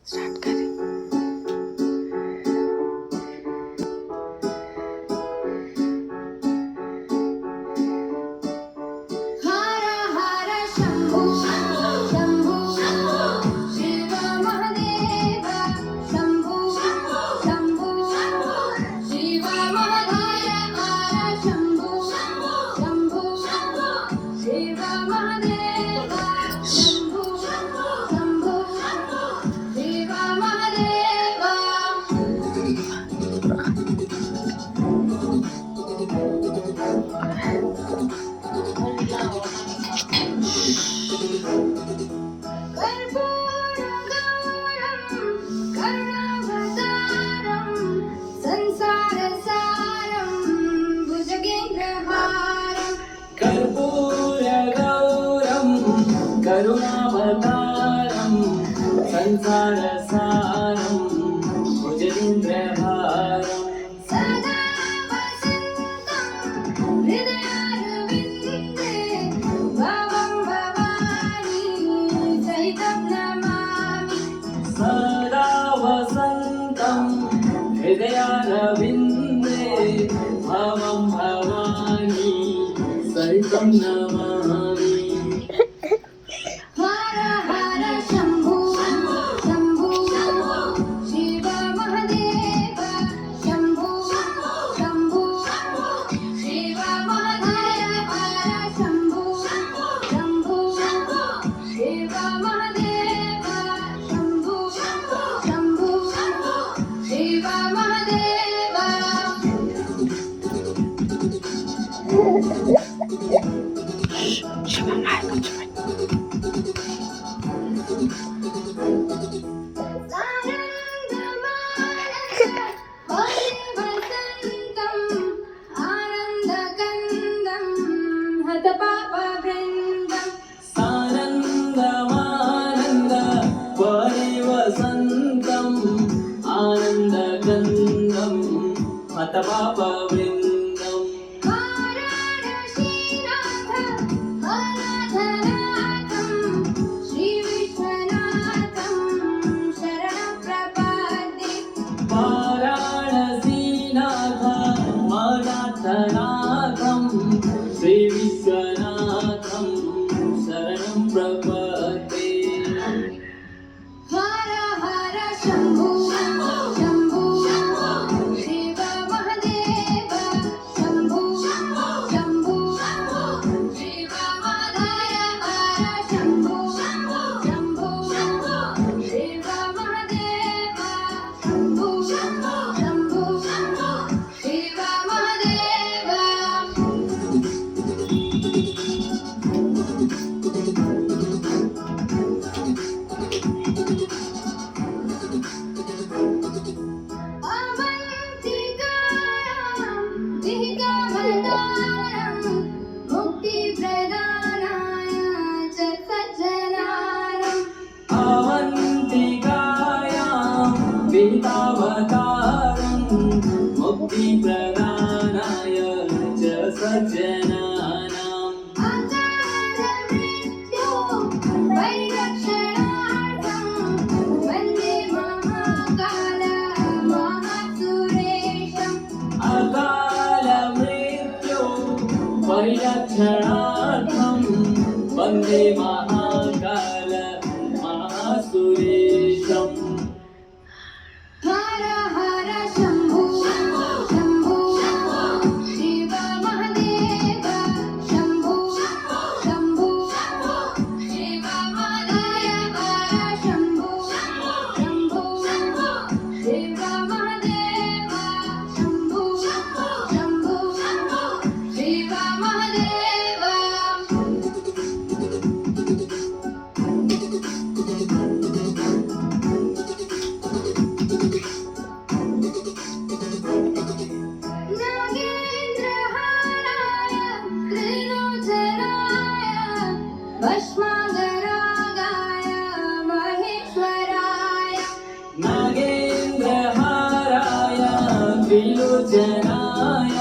Start करें। हर हर शंभु शंभु शिव महादेव शंभु शंभु शिव महादेव हर शंभु शंभु शिव महादेव शंभु शंभु शिव महादेव कर्पूरगौरं करुणावतारं संसारसारं भुजगेन्द्रहारं कर्पूरगौरं करुणावतारं संसारसारं भुजगेन्द्रहारं सदा वसन्तं हृदयारविन्दे भवं भवानी सहितं नमामि सदा वसन्तं हृदयारविन्दे भवं भवानी सहितं नमामि। हर हर शंभु शंभु शिव महादेव शंभु शंभु शिव महादेव हर शंभु शंभु शिव महादेव शंभु शंभु शिव महादेव शिव महादेव सानन्दमानन्द परिवसन्तम् आनन्दगन्धं हतपापवृन्दम् वाराणसीनाथ मनाथनाथं श्रीविश्वनाथं शरणं प्रपद्ये। हर हर शंभु शंभु शिव महादेव शंभु शंभु शिव महादेव हर शंभु शंभु शिव महादेव शंभु शंभु शिव महादेव अवन्तिकायां विहितवतारं मुक्तिप्रदानाय च सज्जनानाम् अवन्तिकायां विहितावतारं मुक्तिप्रदानाय च सज्जनानाम् अकालमृत्यो वैरक्षणार्थं वन्दे महाकाल महासुरेशम् अकालमृत्यो परिरक्षणार्थं वन्दे महाकाल महासुरेशम्। हर हर शंभु शंभु शिव महादेव शंभु शंभु शिव महादेव हर शंभु शंभु शिव महादेव शंभु शंभु शिव महादेव नागेन्द्रहाराय त्रिलोचनाय भस्मागरागाय महेश्वराय नागेन्द्रहाराय त्रिलोचनाय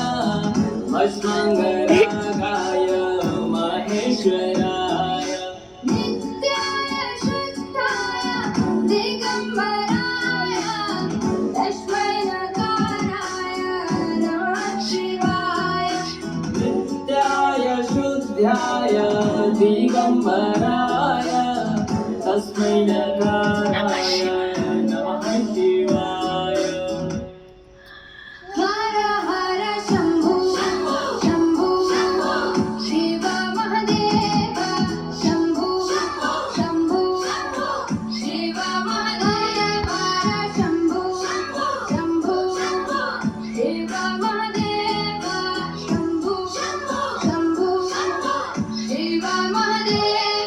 भस्माङ्गरागाय महेश्वराय नित्याय शुद्धाय दिगम्बराय ध्याय दिगम्बराय तस्मै नकाराय